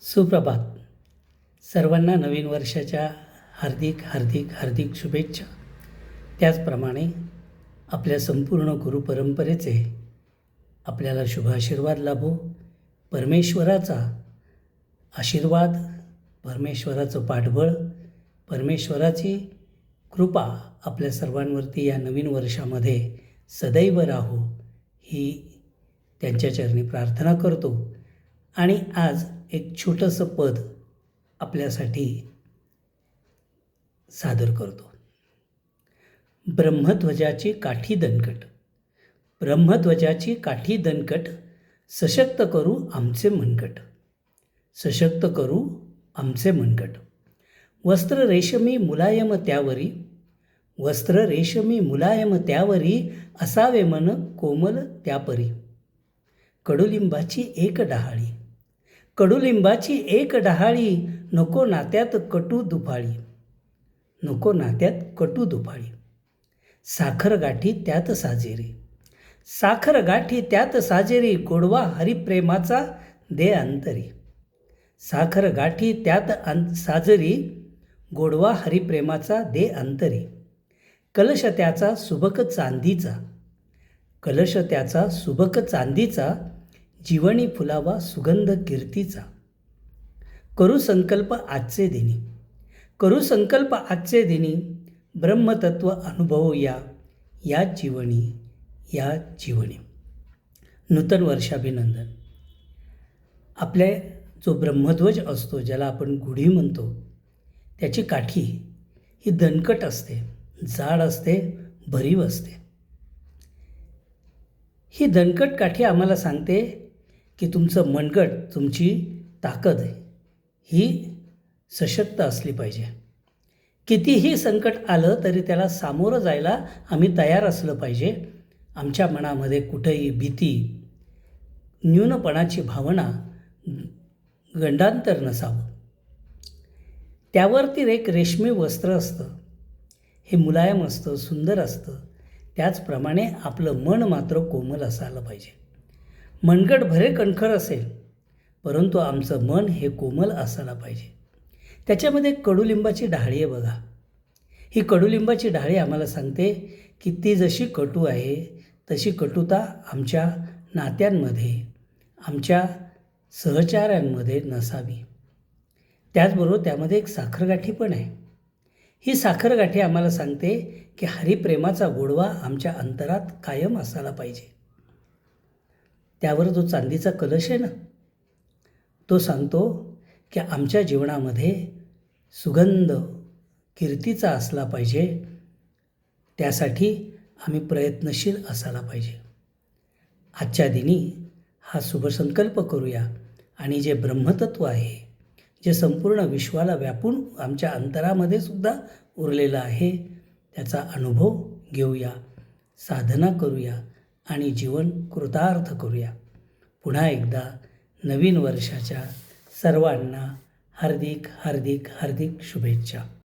सुप्रभात. सर्वांना नवीन वर्षाच्या हार्दिक हार्दिक हार्दिक शुभेच्छा. त्याचप्रमाणे आपल्या संपूर्ण गुरुपरंपरेचे आपल्याला शुभाशीर्वाद लाभो. परमेश्वराचा आशीर्वाद, परमेश्वराचं पाठबळ, परमेश्वराची कृपा आपल्या सर्वांवरती या नवीन वर्षामध्ये सदैव राहो ही त्यांच्या चरणी प्रार्थना करतो. आणि आज एक छोटंसं पद आपल्यासाठी सादर करतो. ब्रह्मध्वजाची काठी दणकट, ब्रह्मध्वजाची काठी दणकट, सशक्त करू आमचे मनगट, सशक्त करू आमचे मनगट. वस्त्र रेशमी मुलायम त्यावरी, वस्त्र रेशमी मुलायम त्यावरी, असावे मन कोमल त्यापरी. कडुलिंबाची एक डहाळी, कडुलिंबाची एक डहाळी, नको नात्यात कटू दुफाळी, नको नात्यात कटू दुफाळी. साखर गाठी त्यात साजेरी, साखर गाठी त्यात साजेरी, गोडवा हरिप्रेमाचा दे अंतरी. साखर गाठी त्यात साजरी, गोडवा हरिप्रेमाचा दे अंतरी. कलश त्याचा सुबक चांदीचा, कलश त्याचा सुबक चांदीचा, जीवनी फुलावा सुगंध कीर्तीचा. करू संकल्प आजचे दिनी, करू संकल्प आजचे दिनी, ब्रह्मतत्व अनुभवूया या जीवनी, या जीवनी. नूतन वर्षाभिनंदन. आपल्या जो ब्रह्मध्वज असतो, ज्याला आपण गुढी म्हणतो, त्याची काठी ही दणकट असते, जाड असते, भरीव असते. ही दणकट काठी आम्हाला सांगते की तुमचं मनगट, तुमची ताकद ही सशक्त असली पाहिजे. कितीही संकट आलं तरी त्याला सामोरं जायला आम्ही तयार असलं पाहिजे. आमच्या मनामध्ये कुठेही भीती, न्यूनपणाची भावना, गंडांतर नसावं. त्यावरती एक रेशमी वस्त्र असतं, हे मुलायम असतं, सुंदर असतं. त्याचप्रमाणे आपलं मन मात्र कोमल असायला पाहिजे. मनगट भरे कणखर असेल, परंतु आमचं मन हे कोमल असायला पाहिजे. त्याच्यामध्ये कडुलिंबाची डहाळी आहे बघा. ही कडुलिंबाची डहाळी आम्हाला सांगते की ती जशी कटू आहे तशी कटुता आमच्या नात्यांमध्ये, आमच्या सहचाऱ्यांमध्ये नसावी. त्याचबरोबर त्यामध्ये एक साखरगाठी पण आहे. ही साखरगाठी आम्हाला सांगते की हरिप्रेमाचा गोडवा आमच्या अंतरात कायम असायला पाहिजे. त्यावर जो चांदीचा कलश आहे ना, तो सांगतो की आमच्या जीवनामध्ये सुगंध कीर्तीचा असला पाहिजे. त्यासाठी आम्ही प्रयत्नशील असायला पाहिजे. आजच्या दिनी हा शुभसंकल्प करूया आणि जे ब्रह्मतत्व आहे, जे संपूर्ण विश्वाला व्यापून आमच्या अंतरामध्ये सुद्धा उरलेलं आहे, त्याचा अनुभव घेऊया, साधना करूया आणि जीवन कृतार्थ करूया. पुन्हा एकदा नवीन वर्षाच्या सर्वांना हार्दिक हार्दिक हार्दिक शुभेच्छा.